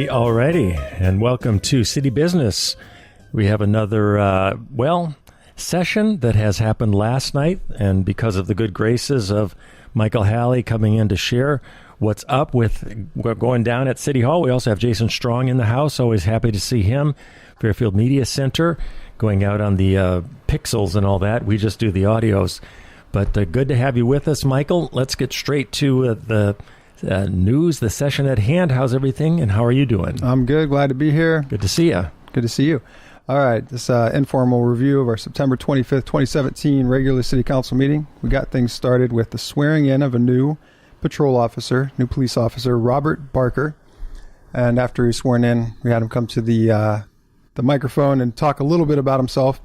Alrighty, and welcome to City Business. We have another, session that has happened last night, and because of the good graces of Michael Halley coming in to share what's up with going down at City Hall. We also have Jason Strong in the house, always happy to see him. Fairfield Media Center, going out on the pixels and all that. We just do the audios. But good to have you with us, Michael. Let's get straight to the news, the session at hand. How's everything, and how are you doing? I'm good. Glad to be here. Good to see you. Good to see you. All right. This informal review of our September 25th, 2017 regular city council meeting. We got things started with the swearing in of a new patrol officer, new police officer, Robert Barker. And after he was sworn in, we had him come to the microphone and talk a little bit about himself.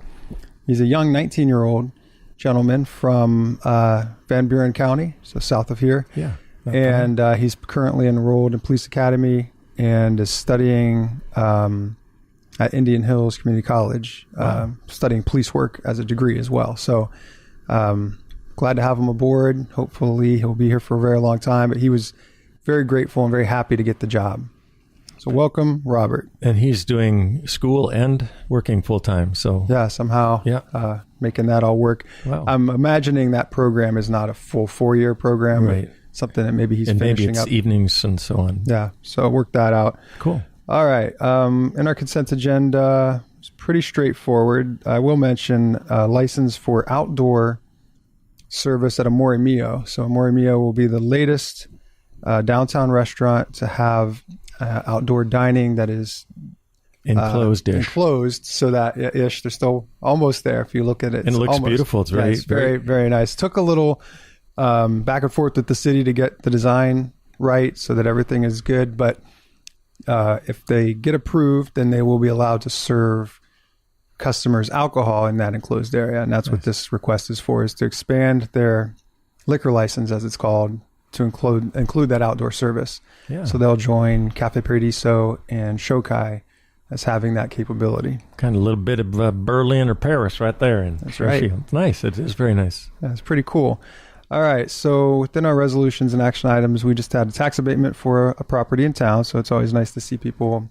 He's a young 19-year-old gentleman from Van Buren County, so south of here. Yeah. And he's currently enrolled in Police Academy and is studying at Indian Hills Community College, studying police work as a degree as well. So glad to have him aboard. Hopefully he'll be here for a very long time, but he was very grateful and very happy to get the job. So welcome, Robert. And he's doing school and working full-time. So yeah, somehow making that all work. Wow. I'm imagining that program is not a full 4-year program. Right. Something that maybe he's and finishing maybe it's up. Evenings and so on. Yeah, so work that out. Cool. All right. In our consent agenda, it's pretty straightforward. I will mention license for outdoor service at Amore Mio. So Amore Mio will be the latest downtown restaurant to have outdoor dining that is enclosed, so that they're still almost there. If you look at it, and it looks beautiful. It's very, very, very nice. Took a little back and forth with the city to get the design right so that everything is good. But if they get approved, then they will be allowed to serve customers alcohol in that enclosed area. And that's nice. What this request is for, is to expand their liquor license, as it's called, to include that outdoor service. Yeah. So they'll join Cafe Paradiso and Shokai as having that capability. Kind of a little bit of Berlin or Paris right there. That's right. It's nice. It is very nice. Yeah, it's pretty cool. All right. So within our resolutions and action items, we just had a tax abatement for a property in town. So it's always nice to see people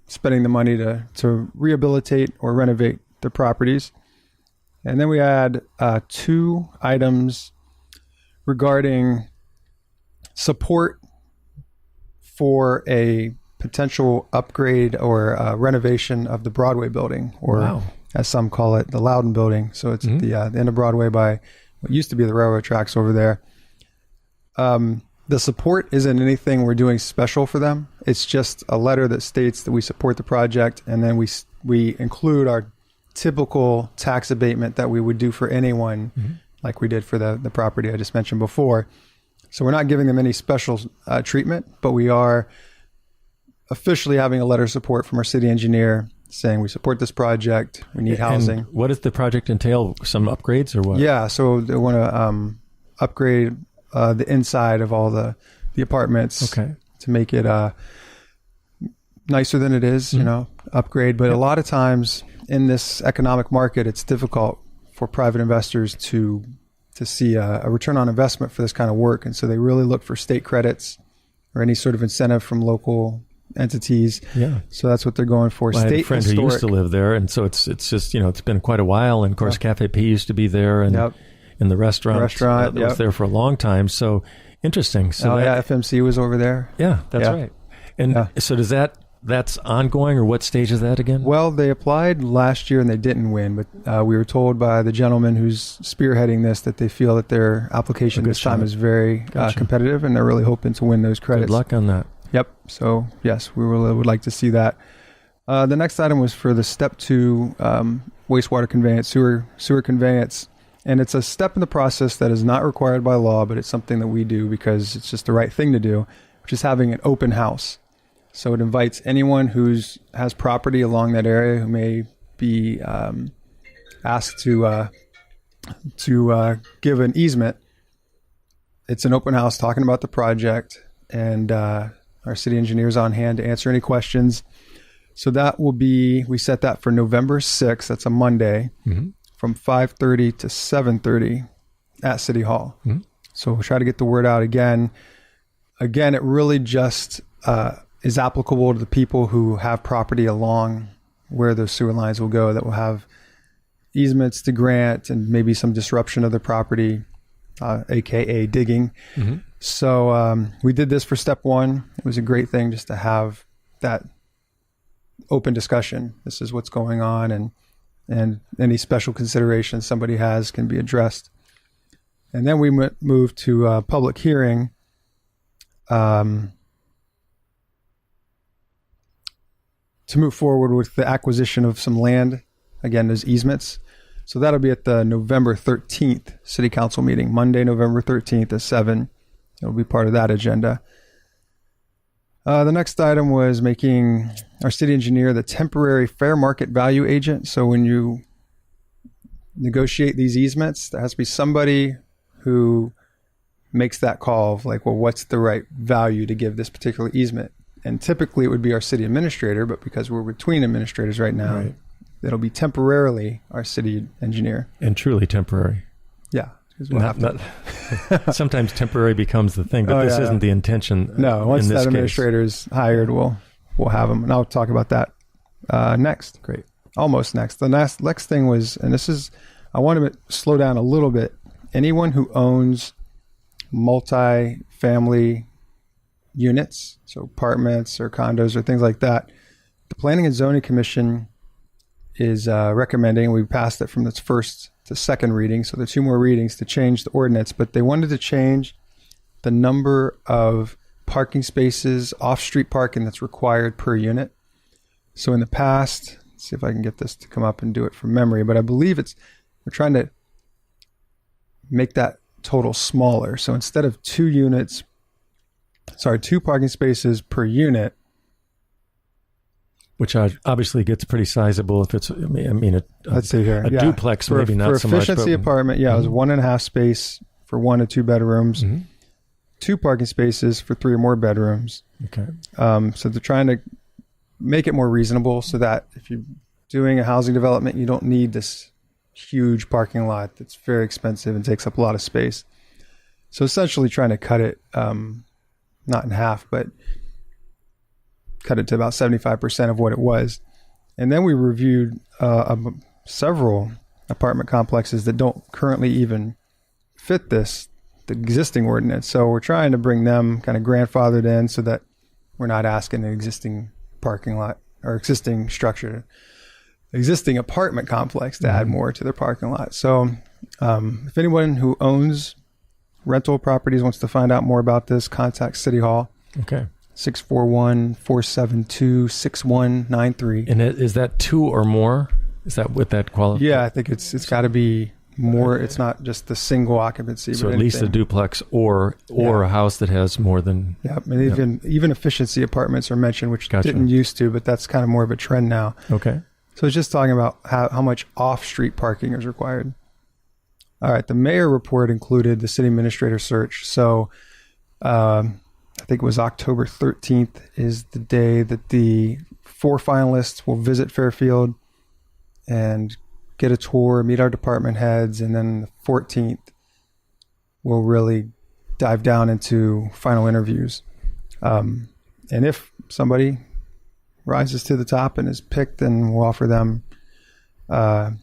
spending the money to rehabilitate or renovate their properties. And then we had 2 items regarding support for a potential upgrade or renovation of the Broadway building, or as some call it, the Loudon building. So it's at the end of Broadway by what used to be the railroad tracks over there. The support isn't anything we're doing special for them. It's just a letter that states that we support the project, and then we include our typical tax abatement that we would do for anyone, like we did for the property I just mentioned before. So we're not giving them any special treatment, but we are officially having a letter of support from our city engineer saying we support this project, we need housing. And what does the project entail? Some upgrades or what? Yeah, so they want to upgrade the inside of all the apartments to make it nicer than it is, upgrade. But a lot of times in this economic market, it's difficult for private investors to see a return on investment for this kind of work. And so they really look for state credits or any sort of incentive from local entities. Yeah. So that's what they're going for. Well, I had a friend who used to live there, and so it's just, it's been quite a while. And of course, Cafe P used to be there, and in the restaurant that was there for a long time. So interesting. So FMC was over there. Yeah, that's right. And so that's ongoing, or what stage is that again? Well, they applied last year and they didn't win, but we were told by the gentleman who's spearheading this that they feel that their application this time is very competitive, and they're really hoping to win those credits. Good luck on that. Yep. So yes, we really would like to see that. The next item was for the step 2 wastewater conveyance, sewer conveyance. And it's a step in the process that is not required by law, but it's something that we do because it's just the right thing to do, which is having an open house. So it invites anyone who's has property along that area who may be asked to give an easement. It's an open house talking about the project, and our city engineer's on hand to answer any questions. So that will be, we set that for November 6th. That's a Monday, from 5:30 to 7:30 at City Hall. So we'll try to get the word out again. Again, it really just is applicable to the people who have property along where those sewer lines will go, that will have easements to grant and maybe some disruption of the property, aka digging. Mm-hmm. So we did this for step one. It was a great thing just to have that open discussion. This is what's going on, and any special considerations somebody has can be addressed. And then we moved to a public hearing to move forward with the acquisition of some land. Again, there's easements. So that'll be at the November 13th City Council meeting, Monday, November 13th at 7. It'll be part of that agenda. The next item was making our city engineer the temporary fair market value agent. So when you negotiate these easements, there has to be somebody who makes that call of like, well, what's the right value to give this particular easement? And typically it would be our city administrator, but because we're between administrators right now, Right. it'll be temporarily our city engineer. And truly temporary. Yeah. 'Cause we'll have to- Sometimes temporary becomes the thing, but this yeah. isn't the intention. No, once in this that case. administrator is hired, we'll have them, and I'll talk about that next. Great. Almost next. The next thing was, and this is, I want to slow down a little bit. Anyone who owns multi-family units, so apartments or condos or things like that, the Planning and Zoning Commission is recommending, we passed it from its first to second reading, so there are 2 more readings to change the ordinance, but they wanted to change the number of parking spaces, off-street parking that's required per unit. So in the past, let's see if I can get this to come up and do it from memory, but I believe we're trying to make that total smaller. So instead of 2 parking spaces per unit, Which obviously gets pretty sizable if it's, let's see here. a duplex, maybe not so for much. efficiency apartment, yeah, it was 1.5 space for 1 to 2 bedrooms, Mm-hmm. 2 parking spaces for 3 or more bedrooms. Okay. So they're trying to make it more reasonable so that if you're doing a housing development, you don't need this huge parking lot that's very expensive and takes up a lot of space. So essentially trying to cut it, not in half, but cut it to about 75% of what it was. And then we reviewed several apartment complexes that don't currently even fit the existing ordinance. So we're trying to bring them kind of grandfathered in so that we're not asking an existing parking lot or existing structure, existing apartment complex to add more to their parking lot. So if anyone who owns rental properties wants to find out more about this, contact City Hall. Okay. 641-472-6193. And is that 2 or more? Is that what that qualifies? Yeah, I think it's got to be more. It's not just the single occupancy. So but at least a anything. duplex or a house that has more than. Yeah, and even efficiency apartments are mentioned, which Gotcha. didn't used to, but that's kind of more of a trend now. Okay. So it's just talking about how much off-street parking is required. All right, the mayor report included the city administrator search. So I think it was October 13th is the day that the 4 finalists will visit Fairfield and get a tour, meet our department heads, and then the 14th we'll really dive down into final interviews. And if somebody rises to the top and is picked, then we'll offer them the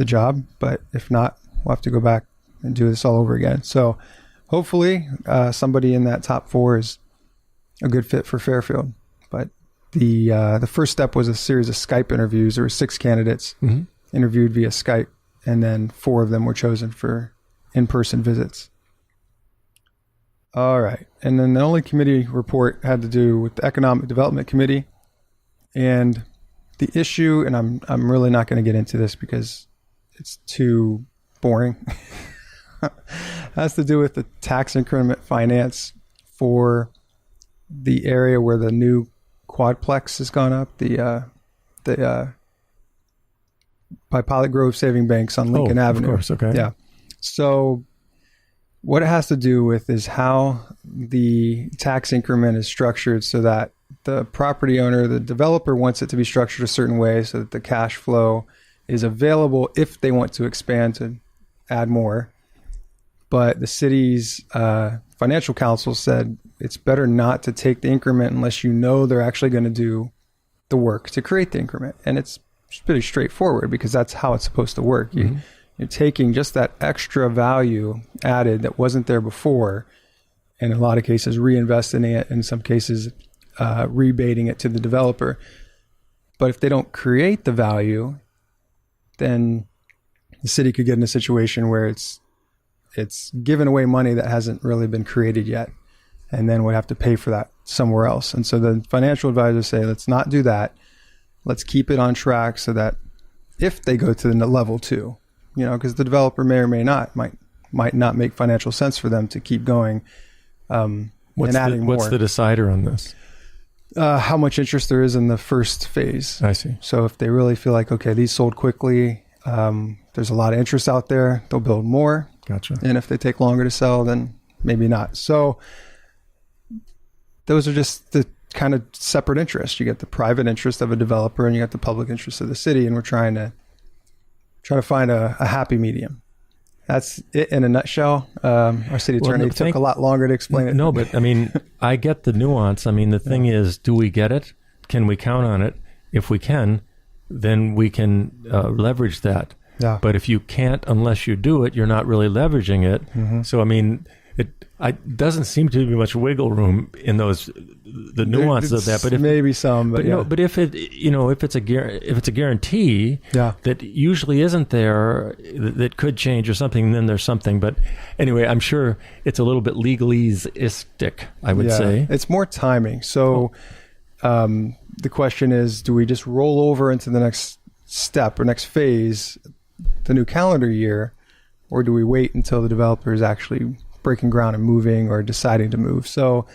job. But if not, we'll have to go back and do this all over again. So hopefully somebody in that top 4 is a good fit for Fairfield. But the first step was a series of Skype interviews. There were 6 candidates interviewed via Skype, and then 4 of them were chosen for in-person visits. All right. And then the only committee report had to do with the Economic Development Committee. And the issue, and I'm really not going to get into this because it's too boring, has to do with the tax increment finance for the area where the new quadplex has gone up, by Pilot Grove Saving Banks on Lincoln Avenue. Of course, okay. Yeah. So what it has to do with is how the tax increment is structured so that the property owner, the developer, wants it to be structured a certain way so that the cash flow is available if they want to expand to add more. But the city's financial counsel said it's better not to take the increment unless you know they're actually going to do the work to create the increment. And it's pretty straightforward because that's how it's supposed to work. You're taking just that extra value added that wasn't there before, and in a lot of cases reinvesting it, in some cases rebating it to the developer. But if they don't create the value, then the city could get in a situation where it's giving away money that hasn't really been created yet, and then would have to pay for that somewhere else. And so the financial advisors say, let's not do that. Let's keep it on track so that if they go to the level 2, because the developer may or may not, might not make financial sense for them to keep going and adding more. What's the decider on this? How much interest there is in the first phase. I see. So if they really feel like, okay, these sold quickly, there's a lot of interest out there, they'll build more. Gotcha. And if they take longer to sell, then maybe not. So those are just the kind of separate interests. You get the private interest of a developer and you got the public interest of the city. And we're trying to find a happy medium. That's it in a nutshell. Our city attorney took a lot longer to explain it. No, but I mean, I get the nuance. I mean, the thing is, do we get it? Can we count on it? If we can, then we can leverage that. Yeah. But if you can't, unless you do it, you're not really leveraging it. So, I mean, it doesn't seem to be much wiggle room in the nuances of that. But if, maybe some, but yeah. No, but if it's a guarantee that usually isn't there, that could change or something, then there's something. But anyway, I'm sure it's a little bit legalistic, I would say. It's more timing. So the question is, do we just roll over into the next step or next phase, the new calendar year, or do we wait until the developer is actually breaking ground and moving or deciding to move? So,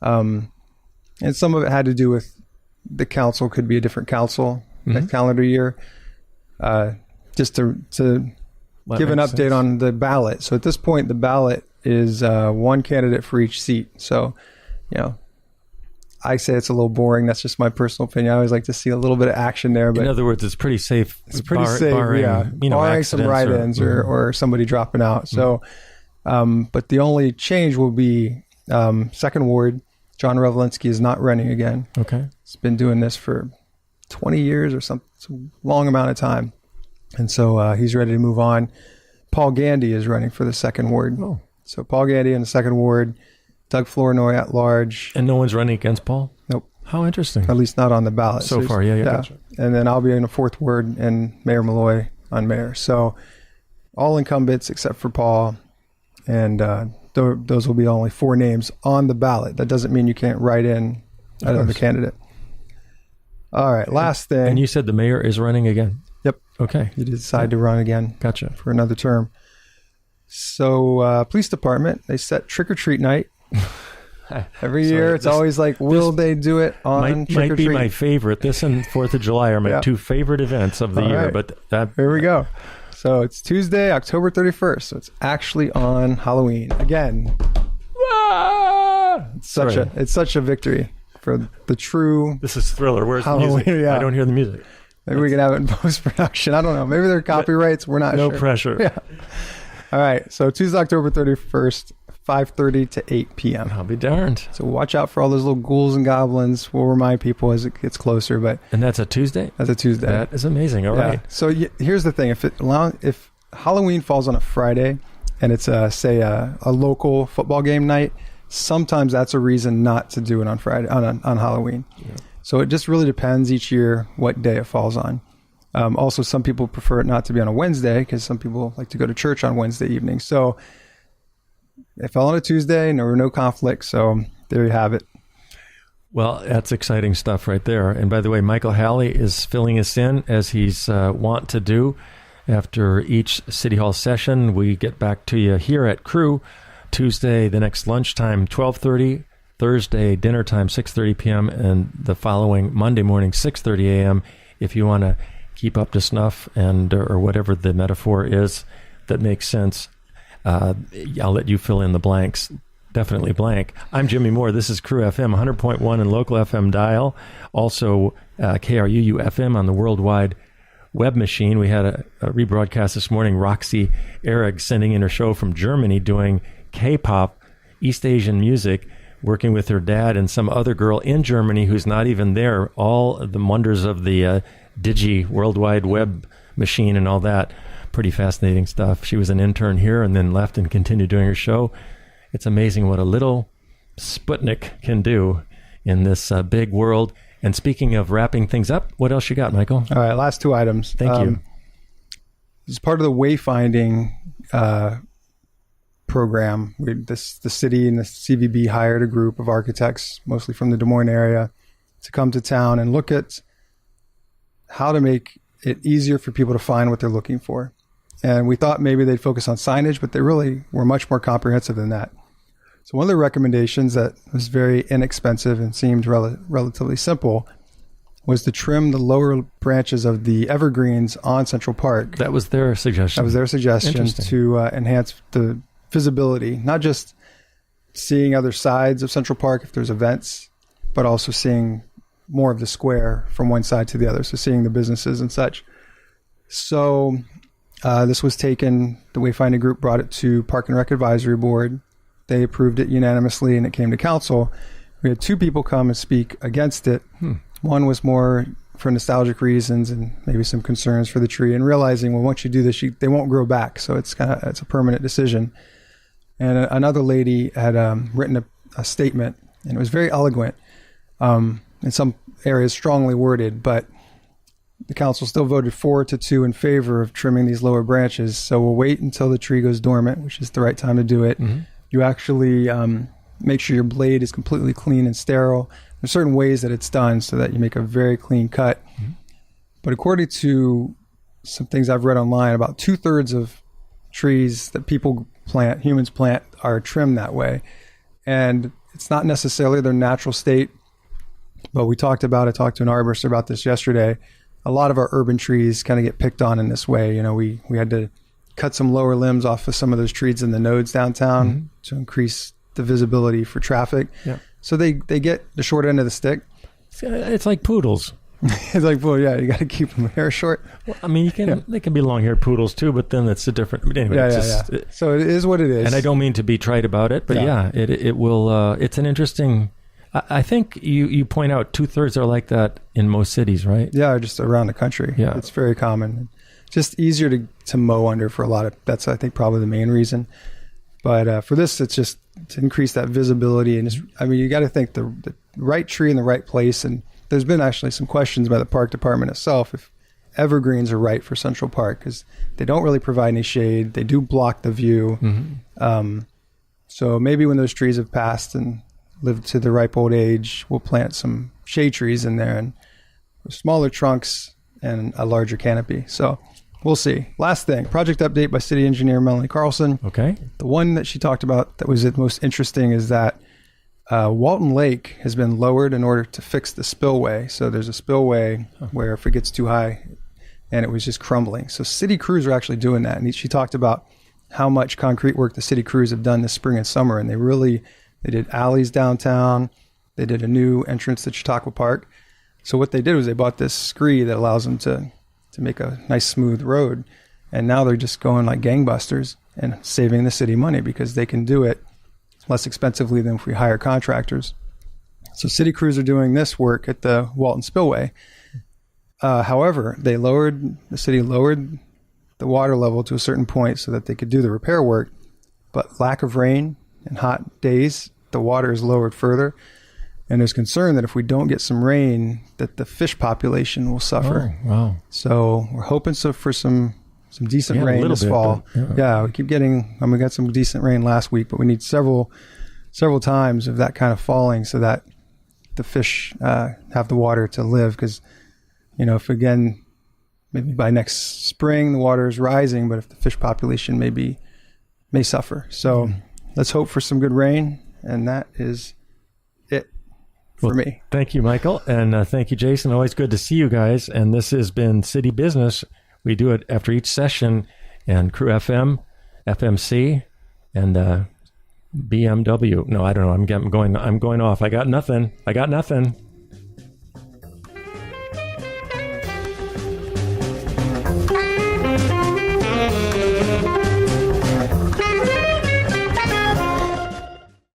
and some of it had to do with the council could be a different council next calendar year, just to give an update on the ballot. So at this point, the ballot is one candidate for each seat. So, I say it's a little boring. That's just my personal opinion. I always like to see a little bit of action there. But in other words, it's pretty safe. It's pretty safe, barring some write-ins or somebody dropping out. So, but the only change will be second ward. John Revelinsky is not running again. Okay, he's been doing this for 20 years or something. It's a long amount of time, and so he's ready to move on. Paul Gandy is running for the second ward. Oh, so Paul Gandy in the second ward. Doug Flournoy at large. And no one's running against Paul? Nope. How interesting. At least not on the ballot. So far, yeah. Gotcha. And then I'll be in the fourth ward and Mayor Malloy on mayor. So all incumbents except for Paul. And those will be only 4 names on the ballot. That doesn't mean you can't write in another candidate. All right, last thing. And you said the mayor is running again? Yep. Okay. He did decide to run again. Gotcha. For another term. So police department, they set trick-or-treat night. Every year, it's always like, will they do it on trick or treat? Might be my favorite. This and 4th of July are my 2 favorite events of the year. Right. But here we go. So it's Tuesday, October 31st. So it's actually on Halloween again. It's such a victory for the true. This is Thriller. Where's Halloween, the music? Yeah. I don't hear the music. Maybe we can have it in post-production. I don't know. Maybe there are copyrights. We're not sure. No pressure. Yeah. All right. So Tuesday, October 31st, 5:30 to 8 p.m. I'll be darned. So watch out for all those little ghouls and goblins. We'll remind people as it gets closer. And that's a Tuesday? That's a Tuesday. That is amazing. All right. So here's the thing. If Halloween falls on a Friday and it's, say, a local football game night, sometimes that's a reason not to do it on Friday, on Halloween. Yeah. So it just really depends each year what day it falls on. Also, some people prefer it not to be on a Wednesday because some people like to go to church on Wednesday evening. So it fell on a Tuesday and there were no conflicts. So there you have it. Well, that's exciting stuff right there. And by the way, Michael Halley is filling us in as he's wont to do. After each City Hall session, we get back to you here at KRUU. Tuesday, the next lunchtime, 12:30. Thursday, dinner time, 6:30 p.m. And the following Monday morning, 6:30 a.m. If you want to keep up to snuff and or whatever the metaphor is that makes sense, I'll let you fill in the blanks. Definitely blank. I'm Jimmy Moore. This is KRUU-FM, 100.1 and local FM dial. Also, KRUU-FM on the worldwide web machine. We had a rebroadcast this morning. Roxy Ehrig sending in her show from Germany doing K-pop, East Asian music, working with her dad and some other girl in Germany who's not even there. All the wonders of the Digi World Wide Web machine and all that. Pretty fascinating stuff. She was an intern here and then left and continued doing her show. It's amazing what a little Sputnik can do in this big world. And speaking of wrapping things up, what else you got, Michael? All right, last two items. Thank you. As part of the wayfinding program, the city and the CVB hired a group of architects, mostly from the Des Moines area, to come to town and look at how to make it easier for people to find what they're looking for. And we thought maybe they'd focus on signage, but they really were much more comprehensive than that. So one of the recommendations that was very inexpensive and seemed relatively simple was to trim the lower branches of the evergreens on Central Park. That was their suggestion. That was their suggestion to enhance the visibility, not just seeing other sides of Central Park if there's events, but also seeing more of the square from one side to the other, so seeing the businesses and such. So this was taken, the Wayfinding Group brought it to Park and Rec Advisory Board. They approved it unanimously, and it came to council. We had two people come and speak against it. One was more for nostalgic reasons and maybe some concerns for the tree, and realizing, well, once you do this, they won't grow back, so it's a permanent decision. And another lady had written a statement, and it was very eloquent, in some areas strongly worded, but the council still voted 4-2 in favor of trimming these lower branches. So we'll wait until the tree goes dormant, which is the right time to do it. Mm-hmm. You actually make sure your blade is completely clean and sterile. There's certain ways that it's done so that you make a very clean cut. Mm-hmm. But according to some things I've read online, about 2/3 of trees that humans plant, are trimmed that way. And it's not necessarily their natural state. But I talked to an arborist about this yesterday. A lot of our urban trees kind of get picked on in this way. You know, we had to cut some lower limbs off of some of those trees in the nodes downtown mm-hmm. to increase the visibility for traffic. Yeah. So they get the short end of the stick. It's like poodles. It's like, well, yeah, you got to keep them hair short. Well, I mean, they can be long-haired poodles too, but then it's a different. But anyway, So it is what it is. And I don't mean to be trite about it, but it will. It's an interesting. I think you point out 2/3 are like that in most cities, right? Yeah, just around the country. Yeah, it's very common. Just easier to mow under for a lot of. That's, I think, probably the main reason. But for this, it's just to increase that visibility. And you got to think the right tree in the right place. And there's been actually some questions by the park department itself if evergreens are right for Central Park, because they don't really provide any shade. They do block the view. Mm-hmm. So maybe when those trees have passed and lived to the ripe old age, we'll plant some shade trees in there and smaller trunks and a larger canopy. So we'll see. Last thing, project update by City Engineer Melanie Carlson. Okay. The one that she talked about that was the most interesting is that Walton Lake has been lowered in order to fix the spillway. So there's a spillway where if it gets too high, and it was just crumbling. So city crews are actually doing that. And she talked about how much concrete work the city crews have done this spring and summer. And they did alleys downtown. They did a new entrance to Chautauqua Park. So what they did was they bought this scree that allows them to make a nice smooth road. And now they're just going like gangbusters and saving the city money because they can do it less expensively than if we hire contractors. So city crews are doing this work at the Walton Spillway. However, the city lowered the water level to a certain point so that they could do the repair work. But lack of rain and hot days, the water is lowered further. And there's concern that if we don't get some rain, that the fish population will suffer. Oh, wow. So we're hoping for some decent rain this fall. We keep getting, we got some decent rain last week, but we need several times of that kind of falling so that the fish have the water to live. Because, if again, maybe by next spring, the water is rising, but if the fish population may suffer. So let's hope for some good rain. And that is it for me. Thank you, Michael. And thank you, Jason. Always good to see you guys. And this has been City Business. We do it after each session, and KRUU-FM, FMC, and BMW. No, I don't know. I'm going off. I got nothing.